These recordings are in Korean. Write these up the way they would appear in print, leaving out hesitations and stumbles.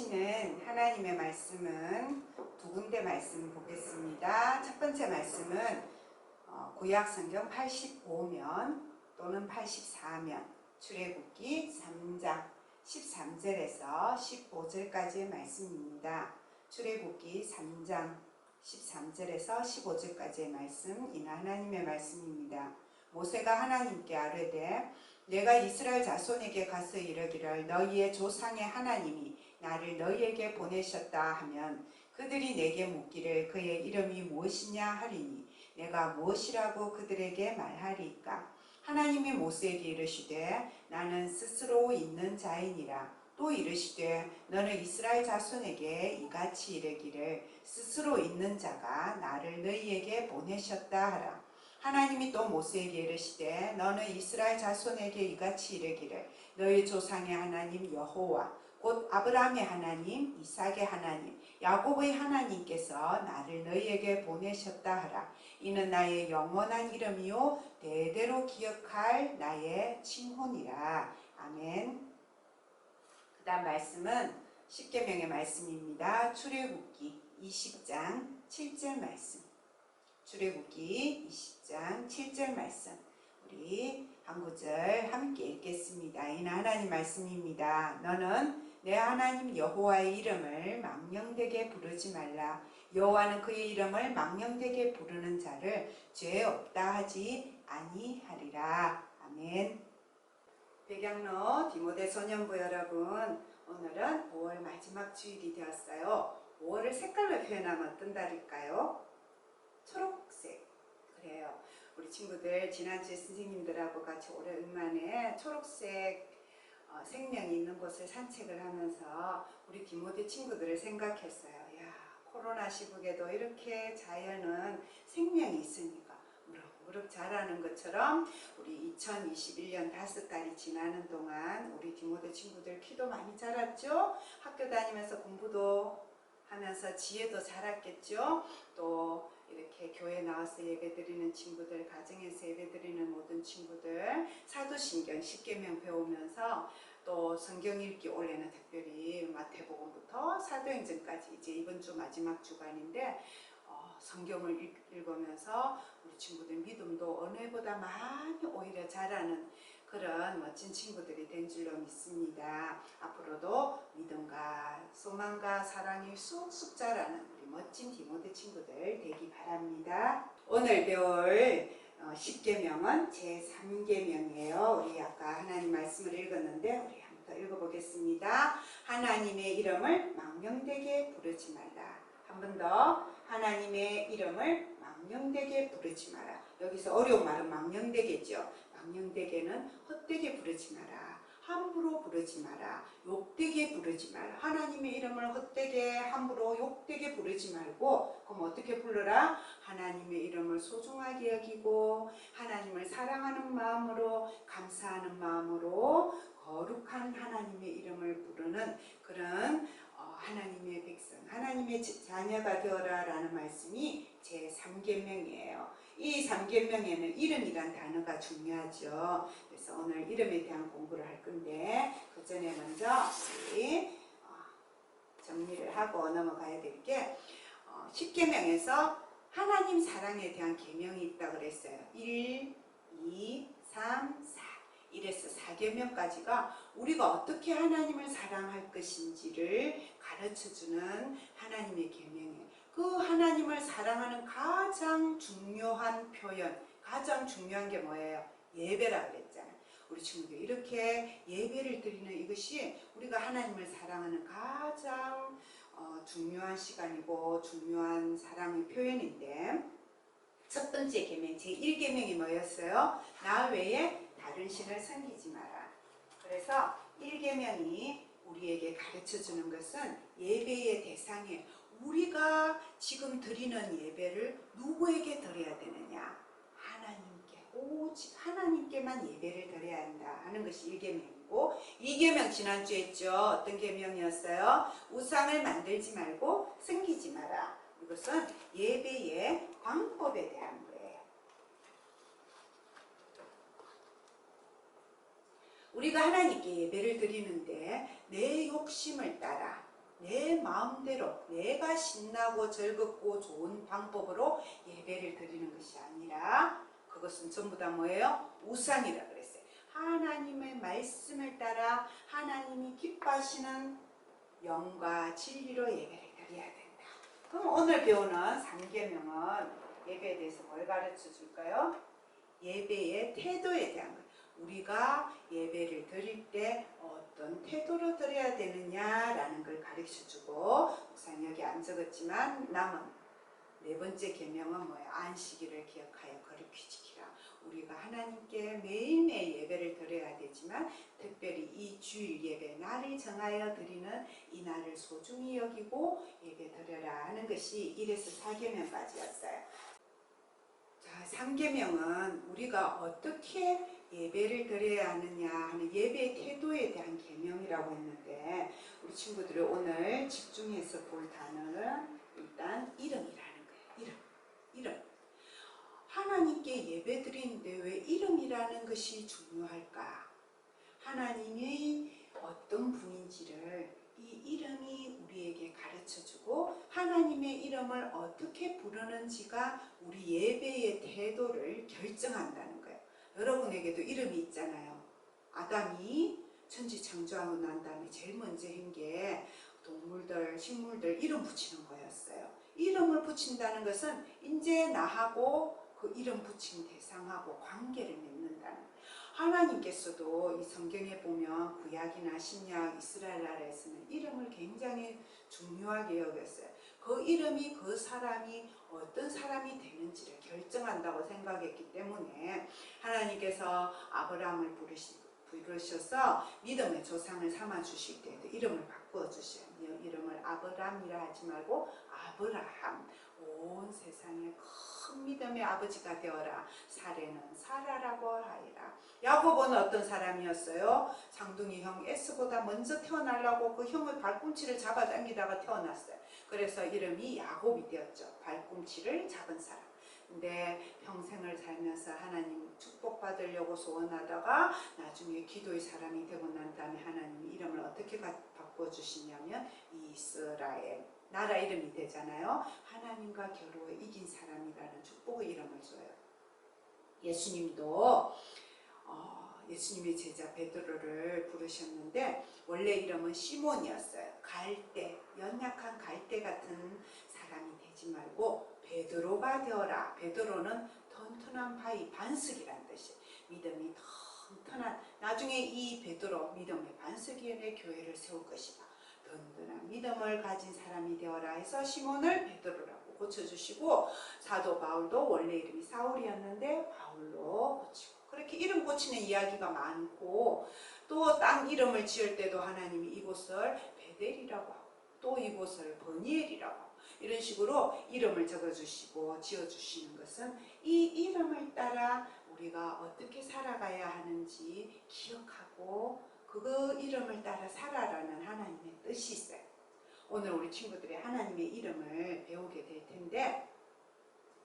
주시는 하나님의 말씀은 두 군데 말씀 보겠습니다. 첫 번째 말씀은 구약 성경 85면 또는 84면 출애굽기 3장 13절에서 15절까지의 말씀입니다. 출애굽기 3장 13절에서 15절까지의 말씀, 이는 하나님의 말씀입니다. 모세가 하나님께 아뢰되 내가 이스라엘 자손에게 가서 이르기를 너희의 조상의 하나님이 나를 너희에게 보내셨다 하면 그들이 내게 묻기를 그의 이름이 무엇이냐 하리니 내가 무엇이라고 그들에게 말하리까? 하나님이 모세에게 이르시되 나는 스스로 있는 자이니라. 또 이르시되 너는 이스라엘 자손에게 이같이 이르기를 스스로 있는 자가 나를 너희에게 보내셨다 하라. 하나님이 또 모세에게 이르시되 너는 이스라엘 자손에게 이같이 이르기를 너희 조상의 하나님 여호와 곧 아브라함의 하나님, 이삭의 하나님, 야곱의 하나님께서 나를 너희에게 보내셨다 하라. 이는 나의 영원한 이름이요 대대로 기억할 나의 칭호니라. 아멘. 그 다음 말씀은 십계명의 말씀입니다. 출애굽기 20장 7절 말씀. 출애굽기 20장 7절 말씀, 우리 한 구절 함께 읽겠습니다. 이는 하나님 말씀입니다. 너는 내 하나님 여호와의 이름을 망령되게 부르지 말라. 여호와는 그의 이름을 망령되게 부르는 자를 죄 없다 하지 아니하리라. 아멘. 백양로 디모데 소년부 여러분, 오늘은 5월 마지막 주일이 되었어요. 5월을 색깔로 표현하면 어떤 달일까요? 초록색. 그래요. 우리 친구들 지난주에 선생님들하고 같이 오랜만에 초록색 생명이 있는 곳을 산책을 하면서 우리 디모데 친구들을 생각했어요. 야, 코로나 시국에도 이렇게 자연은 생명이 있으니까 무럭무럭 자라는 것처럼 우리 2021년 5달이 지나는 동안 우리 디모데 친구들 키도 많이 자랐죠. 학교 다니면서 공부도 하면서 지혜도 자랐겠죠. 또 이렇게 교회 나와서 예배드리는 친구들, 가정에서 예배드리는 모든 친구들, 사도신경 10계명 배우면서 또 성경 읽기, 올해는 특별히 마태복음부터 사도행전까지 이제 이번 주 마지막 주간인데 성경을 읽으면서 우리 친구들 믿음도 어느 해보다 많이 오히려 자라는 그런 멋진 친구들이 된 줄로 믿습니다. 앞으로도 믿음과 소망과 사랑이 쑥쑥 자라는 우리 멋진 디모데 친구들 되기 바랍니다. 오늘 배울 10계명은 제3계명이에요. 우리 아까 하나님 말씀을 읽었는데 우리 한번 더 읽어보겠습니다. 하나님의 이름을 망령되게 부르지 말라. 한 번 더. 하나님의 이름을 망령되게 부르지 마라. 여기서 어려운 말은 망령되게죠. 망령되게는 헛되게 부르지 마라. 함부로 부르지 마라. 욕되게 부르지 마라. 하나님의 이름을 헛되게 함부로 욕되게 부르지 말고 그럼 어떻게 불러라? 하나님의 이름을 소중하게 여기고 하나님을 사랑하는 마음으로 감사하는 마음으로 거룩한 하나님의 이름을 부르는 그런 하나님의 백성, 하나님의 자녀가 되어라 라는 말씀이 제3계명이에요. 이 3계명에는 이름이란 단어가 중요하죠. 그래서 오늘 이름에 대한 공부를 할 건데 그 전에 먼저 우리 정리를 하고 넘어가야 될 게 10계명에서 하나님 사랑에 대한 계명이 있다고 그랬어요. 1, 2, 3, 4 이래서 4계명까지가 우리가 어떻게 하나님을 사랑할 것인지를 가르쳐주는 하나님의 계명이에요. 그 하나님을 사랑하는 가장 중요한 표현, 가장 중요한 게 뭐예요? 예배라 그랬잖아요. 우리 친구들 이렇게 예배를 드리는 이것이 우리가 하나님을 사랑하는 가장 중요한 시간이고 중요한 사랑의 표현인데 첫 번째 계명, 제1계명이 뭐였어요? 나 외에 다른 신을 섬기지 마라. 그래서 1계명이 우리에게 가르쳐주는 것은 예배의 대상에 우리가 지금 드리는 예배를 누구에게 드려야 되느냐? 하나님께, 오직 하나님께만 예배를 드려야 한다 하는 것이 1계명이고 2계명 지난주에 했죠. 어떤 계명이었어요? 우상을 만들지 말고 섬기지 마라. 이것은 예배의 방법에 대한 거예요. 우리가 하나님께 예배를 드리는데 내 욕심을 따라 내 내 마음대로 내가 신나고 즐겁고 좋은 방법으로 예배를 드리는 것이 아니라 그것은 전부 다 뭐예요? 우상이라 그랬어요. 하나님의 말씀을 따라 하나님이 기뻐하시는 영과 진리로 예배를 드려야 된다. 그럼 오늘 배우는 3계명은 예배에 대해서 뭘 가르쳐 줄까요? 예배의 태도에 대한 것. 우리가 예배를 드릴 때 어떤 태도로 드려야 되느냐라는 걸 가르쳐 주고, 우선 여기 안 적었지만 남은 네 번째 계명은 뭐예요? 안식일을 기억하여 거룩히 지키라. 우리가 하나님께 매일매일 예배를 드려야 되지만 특별히 이 주일 예배, 날을 정하여 드리는 이 날을 소중히 여기고 예배 드려라 하는 것이 1에서 4계명까지였어요. 자, 3계명은 우리가 어떻게 예배를 드려야 하느냐 하는 예배의 태도에 대한 계명이라고 했는데, 우리 친구들이 오늘 집중해서 볼 단어는 일단 이름이라는 거예요. 이름. 하나님께 예배 드리는데 왜 이름이라는 것이 중요할까? 하나님이 어떤 분인지를 이 이름이 우리에게 가르쳐주고, 하나님의 이름을 어떻게 부르는지가 우리 예배의 태도를 결정한다는 거예요. 여러분에게도 이름이 있잖아요. 아담이 천지 창조하고 난 다음에 제일 먼저 한 게 동물들, 식물들 이름 붙이는 거였어요. 이름을 붙인다는 것은 이제 나하고 그 이름 붙인 대상하고 관계를 맺는다는 거예요. 하나님께서도 이 성경에 보면 구약이나 신약, 이스라엘 나라에서는 이름을 굉장히 중요하게 여겼어요. 그 이름이 그 사람이 어떤 사람이 되는지를 결정한다고 생각했기 때문에 하나님께서 아브라함을 부르셔서 믿음의 조상을 삼아 주실 때에도 이름을 바꾸어 주셔요. 이름을 아브람이라 하지 말고 아브라함. 온 세상에 큰 믿음의 아버지가 되어라. 사례는 사라라고 하리라. 야곱은 어떤 사람이었어요? 장둥이 형 에스보다 먼저 태어나려고 그 형의 발꿈치를 잡아당기다가 태어났어요. 그래서 이름이 야곱이 되었죠. 발꿈치를 잡은 사람. 근데 평생을 살면서 하나님 축복받으려고 소원하다가 나중에 기도의 사람이 되고 난 다음에 하나님이 이름을 어떻게 바꿔주시냐면 이스라엘. 나라 이름이 되잖아요. 하나님과 겨루어 이긴 사람이라는 축복의 이름을 줘요. 예수님도 예수님의 제자 베드로를 부르셨는데 원래 이름은 시몬이었어요. 갈대, 연약한 갈대 같은 사람이 되지 말고 베드로가 되어라. 베드로는 튼튼한 바위, 반석이란 뜻이에요. 믿음이 튼튼한, 나중에 이 베드로 믿음의 반석 위에 교회를 세울 것이다. 든든한 믿음을 가진 사람이 되어라 해서 시몬을 베드로라고 고쳐주시고, 사도 바울도 원래 이름이 사울이었는데 바울로 고치고, 그렇게 이름 고치는 이야기가 많고, 또 땅 이름을 지을 때도 하나님이 이곳을 베델이라고 하고 또 이곳을 버니엘이라고 하고 이런 식으로 이름을 적어주시고 지어주시는 것은 이 이름을 따라 우리가 어떻게 살아가야 하는지 기억하고 그 이름을 따라 살아라는 하나님의 뜻이 있어요. 오늘 우리 친구들이 하나님의 이름을 배우게 될 텐데,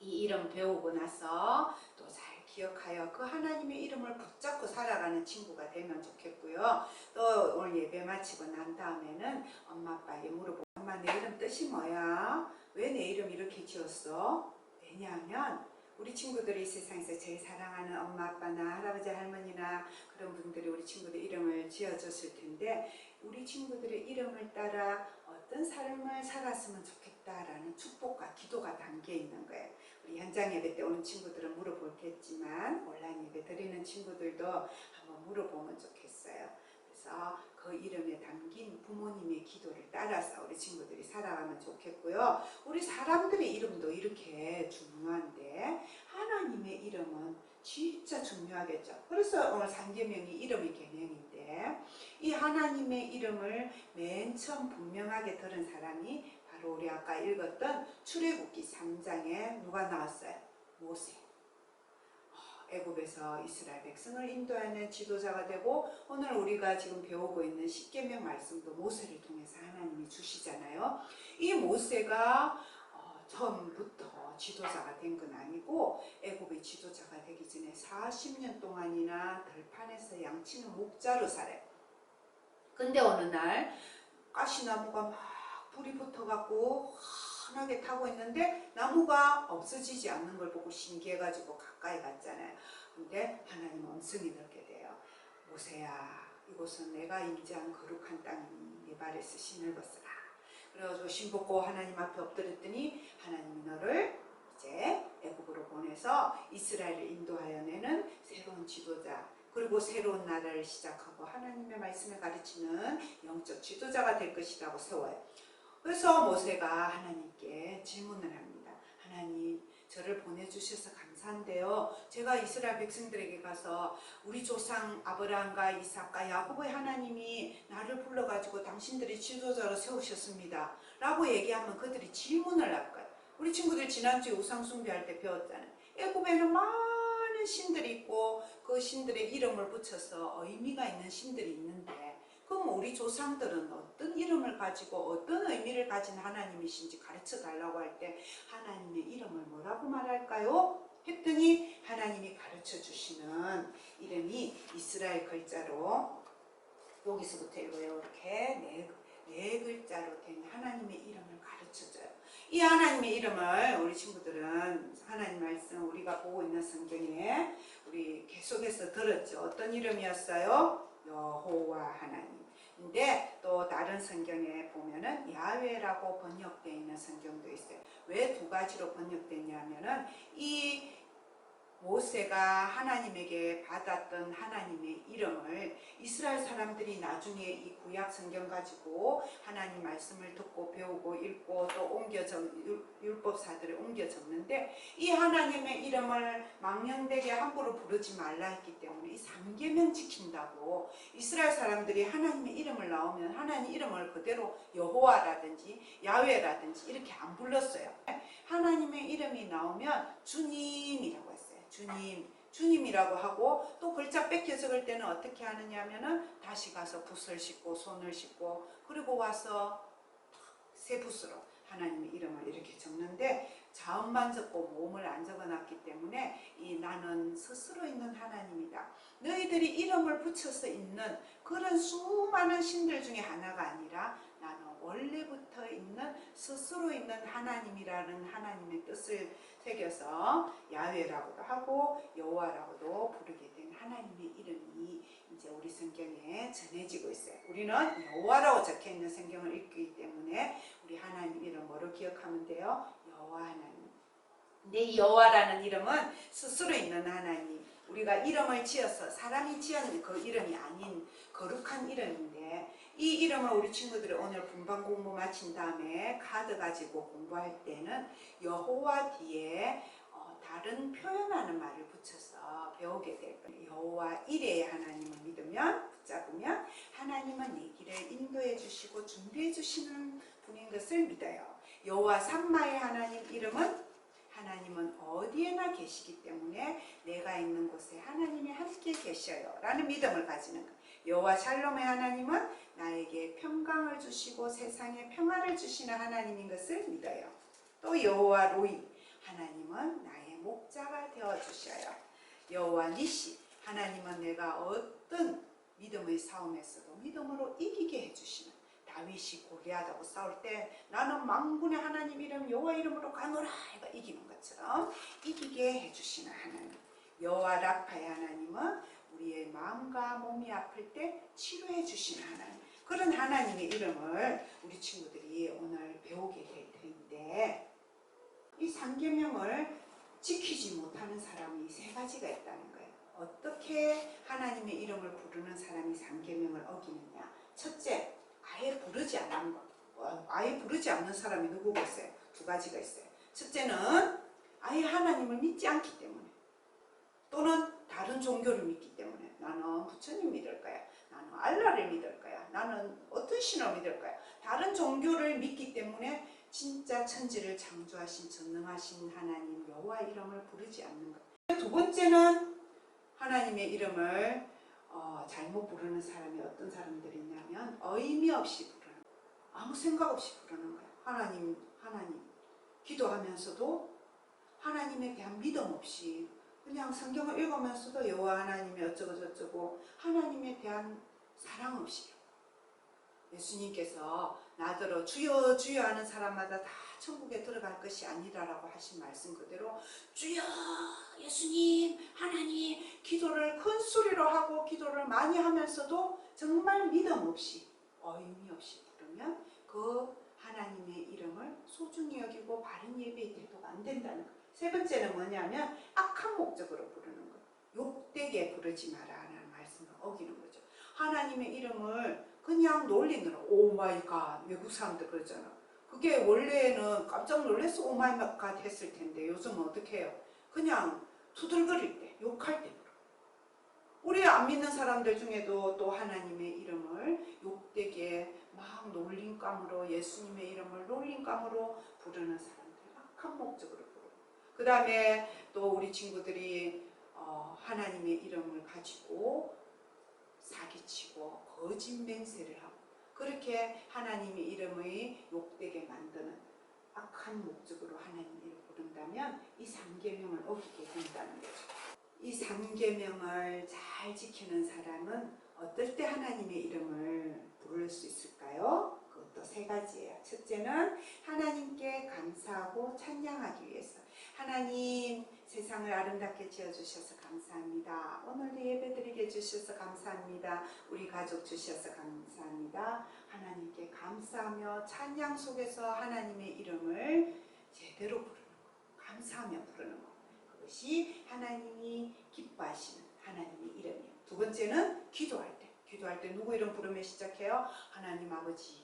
이 이름 배우고 나서 또 잘 기억하여 그 하나님의 이름을 붙잡고 살아가는 친구가 되면 좋겠고요. 또 오늘 예배 마치고 난 다음에는 엄마 아빠에게 물어보고, 엄마 내 이름 뜻이 뭐야? 왜 내 이름 이렇게 지었어? 왜냐하면 우리 친구들이 세상에서 제일 사랑하는 엄마 아빠나 할아버지 할머니나 그런 분들이 우리 친구들 이름을 지어줬을 텐데, 우리 친구들의 이름을 따라 어떤 삶을 살았으면 좋겠다라는 축복과 기도가 담겨 있는 거예요. 우리 현장 예배 때 오는 친구들은 물어보겠지만 온라인 예배 드리는 친구들도 한번 물어보면 좋겠어요. 그래서 그 이름에 담긴 부모님의 기도를 따라서 우리 친구들이 살아가면 좋겠고요. 우리 사람들의 이름도 이렇게 중요한데 하나님의 이름은 진짜 중요하겠죠. 그래서 오늘 3계명이 이름의 계명인데, 이 하나님의 이름을 맨 처음 분명하게 들은 사람이 바로 우리 아까 읽었던 출애굽기 3장에 누가 나왔어요? 모세. 애굽에서 이스라엘 백성을 인도하는 지도자가 되고, 오늘 우리가 지금 배우고 있는 10계명 말씀도 모세를 통해서 하나님이 주시잖아요. 이 모세가 처음부터 지도자가 된 건 아니고 애굽의 지도자가 되기 전에 40년 동안이나 들판에서 양치는 목자로 살아요. 근데 어느 날 가시나무가 막 불이 붙어갖고 환하게 타고 있는데 나무가 없어지지 않는 걸 보고 신기해가지고 가까이 갔잖아요. 근데 하나님 음성이 들게 돼요. 모세야, 이곳은 내가 임재한 거룩한 땅이니 네 발에서 신을 벗으라. 그래가지고 신 벗고 하나님 앞에 엎드렸더니 하나님이 너를 이제 애굽으로 보내서 이스라엘을 인도하여 내는 새로운 지도자, 그리고 새로운 나라를 시작하고 하나님의 말씀을 가르치는 영적 지도자가 될 것이라고 세워요. 그래서 모세가 하나님께 질문을 합니다. 하나님, 저를 보내주셔서 감사한데요. 제가 이스라엘 백성들에게 가서 우리 조상 아브라함과 이삭과 야곱의 하나님이 나를 불러가지고 당신들이 지도자로 세우셨습니다 라고 얘기하면 그들이 질문을 할 거예요. 우리 친구들 지난주에 우상숭배할 때 배웠잖아요. 애굽에는 많은 신들이 있고 그 신들의 이름을 붙여서 의미가 있는 신들이 있는데, 그럼 우리 조상들은 어떤 이름을 가지고 어떤 의미를 가진 하나님이신지 가르쳐 달라고 할 때 하나님의 이름을 뭐라고 말할까요? 했더니 하나님이 가르쳐 주시는 이름이 이스라엘 글자로, 여기서부터 읽어요. 이렇게 네 글자로 된 하나님의 이름을 가르쳐줘요. 이 하나님의 이름을 우리 친구들은 하나님 말씀 우리가 보고 있는 성경에 우리 계속해서 들었죠. 어떤 이름이었어요? 여호와 하나님. 근데 또 다른 성경에 보면은 야훼라고 번역되어 있는 성경도 있어요. 왜 두 가지로 번역됐냐면은 이 모세가 하나님에게 받았던 하나님의 이름을 이스라엘 사람들이 나중에 이 구약 성경 가지고 하나님 말씀을 듣고 배우고 읽고 또 옮겨 율법사들을 옮겨 적는데, 이 하나님의 이름을 망령되게 함부로 부르지 말라 했기 때문에 이 3계명 지킨다고 이스라엘 사람들이 하나님의 이름을 나오면 하나님 이름을 그대로 여호와라든지 야훼라든지 이렇게 안 불렀어요. 하나님의 이름이 나오면 주님이라고 했어요. 주님이라고 하고, 또 글자 뺏겨 적을 때는 어떻게 하느냐 하면은 다시 가서 붓을 씻고 손을 씻고 그리고 와서 새 붓으로 하나님의 이름을 이렇게 적는데, 자음만 적고 모음을 안 적어놨기 때문에 이 나는 스스로 있는 하나님이다, 너희들이 이름을 붙여서 있는 그런 수많은 신들 중에 하나가 아니라 나는 원래부터 있는 스스로 있는 하나님이라는 하나님의 뜻을 새겨서 야훼라고도 하고 여호와라고도 부르게 된 하나님의 이름이 이제 우리 성경에 전해지고 있어요. 우리는 여호와라고 적혀있는 성경을 읽기 때문에 우리 하나님 이름 뭐로 기억하면 돼요? 여호와 하나님. 근데 이 여호와라는 이름은 스스로 있는 하나님, 우리가 이름을 지어서 사람이 지은 그 이름이 아닌 거룩한 이름인데, 이 이름을 우리 친구들이 오늘 분반 공부 마친 다음에 카드 가지고 공부할 때는 여호와 뒤에 다른 표현하는 말을 붙여서 배우게 될 거예요. 여호와 이레의 하나님을 믿으면, 붙잡으면 하나님은 내 길을 인도해 주시고 준비해 주시는 분인 것을 믿어요. 여호와 삼마의 하나님 이름은 하나님은 어디에나 계시기 때문에 내가 있는 곳에 하나님이 함께 계셔요 라는 믿음을 가지는 거예요. 여호와 샬롬의 하나님은 나에게 평강을 주시고 세상에 평화를 주시는 하나님인 것을 믿어요. 또 여호와 로이 하나님은 나의 목자가 되어 주셔요. 여호와 니시 하나님은 내가 어떤 믿음의 싸움에서도 믿음으로 이기게 해주시는, 다윗이 골리앗하고 싸울 때 나는 만군의 하나님 이름 여호와 이름으로 가노라 해가 이기는 것처럼 이기게 해주시는 하나님. 여호와 라파의 하나님은 우리의 마음과 몸이 아플 때 치료해 주시는 하나님. 그런 하나님의 이름을 우리 친구들이 오늘 배우게 될 텐데, 이 3계명을 지키지 못하는 사람이 3가지가 있다는 거예요. 어떻게 하나님의 이름을 부르는 사람이 3계명을 어기느냐. 첫째, 아예 부르지 않는 것. 아예 부르지 않는 사람이 누구겠어요? 2가지가 있어요. 첫째는 아예 하나님을 믿지 않기 때문에, 또는 다른 종교를 믿기 때문에, 나는 부처님 믿을 거야, 나는 알라를 믿을 거야, 나는 어떤 신을 믿을 거야, 다른 종교를 믿기 때문에 진짜 천지를 창조하신 전능하신 하나님 여호와 이름을 부르지 않는 것. 2번째는 하나님의 이름을 잘못 부르는 사람이 어떤 사람들이 있냐면 의미 없이 부르는 거예요. 아무 생각 없이 부르는 거예요. 하나님 기도하면서도 하나님에 대한 믿음 없이 그냥 성경을 읽으면서도 여호와 하나님이 어쩌고 저쩌고 하나님에 대한 사랑 없이. 예수님께서 나더러 주여 주여 하는 사람마다 다 천국에 들어갈 것이 아니라라고 하신 말씀 그대로 주여 예수님 하나님 기도를 큰 소리로 하고 기도를 많이 하면서도 정말 믿음 없이 의미 없이 부르면 그 하나님의 이름을 소중히 여기고 바른 예배의 태도가 안 된다는 거예요. 세 번째는 뭐냐면 악한 목적으로 부르는 거예요. 욕되게 부르지 마라라는 말씀을 어기는 거죠. 하나님의 이름을 그냥 놀리느라 오마이갓 외국 사람들 그러잖아. 그게 원래는 깜짝 놀라서 오마이갓 했을 텐데 요즘은 어떻게 해요? 그냥 투덜거릴 때 욕할 때 부르고. 우리 안 믿는 사람들 중에도 또 하나님의 이름을 욕되게 막 놀림감으로 예수님의 이름을 놀림감으로 부르는 사람들 악한 목적으로 부르고 그 다음에 또 우리 친구들이 하나님의 이름을 가지고 사기치고 거짓 맹세를 하고 그렇게 하나님의 이름의 욕되게 만드는 악한 목적으로 하나님의 이름을 부른다면 이 3계명을 어기게 된다는 거죠. 이 3계명을 잘 지키는 사람은 어떨 때 하나님의 이름을 부를 수 있을까요? 그것도 3가지예요. 첫째는 하나님께 감사하고 찬양하기 위해서. 하나님 세상을 아름답게 지어주셔서 감사합니다. 오늘도 예배드리게 해주셔서 감사합니다. 우리 가족 주셔서 감사합니다. 하나님께 감사하며 찬양 속에서 하나님의 이름을 제대로 부르는 것, 감사하며 부르는 것. 그것이 하나님이 기뻐하시는 하나님의 이름이에요. 두 번째는 기도할 때. 기도할 때 누구 이름 부르며 시작해요? 하나님 아버지.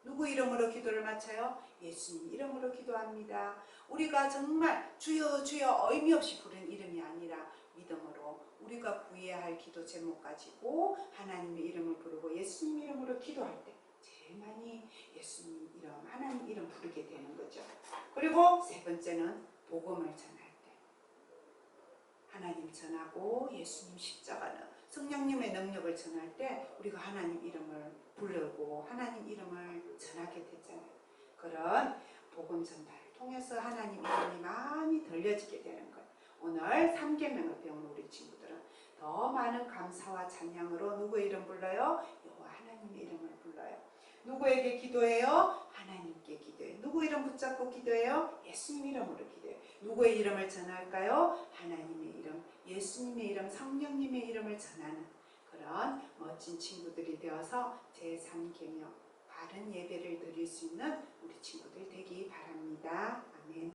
누구 이름으로 기도를 마쳐요? 예수님 이름으로 기도합니다. 우리가 정말 주여 주여 의미 없이 부르는 이름이 아니라 믿음으로 우리가 구해야 할 기도 제목 가지고 하나님의 이름을 부르고 예수님 이름으로 기도할 때 제일 많이 예수님 이름, 하나님 이름 부르게 되는 거죠. 그리고 세 번째는 복음을 전할 때 하나님 전하고 예수님 십자가는 성령님의 능력을 전할 때 우리가 하나님 이름을 부르고 하나님 이름을 전하게 됐잖아요. 그런 복음 전달을 통해서 하나님 이름이 많이 들려지게 되는 거예요. 오늘 3계명을 배우는 우리 친구들은 더 많은 감사와 찬양으로 누구의 이름 불러요? 여호와 하나님의 이름을 불러요. 누구에게 기도해요? 하나님께 기도해요. 누구 이름 붙잡고 기도해요? 예수님 이름으로 기도해요. 누구의 이름을 전할까요? 하나님의 이름, 예수님의 이름, 성령님의 이름을 전하는 그런 멋진 친구들이 되어서 제3계명 바른 예배를 드릴 수 있는 우리 친구들 되기 바랍니다. 아멘.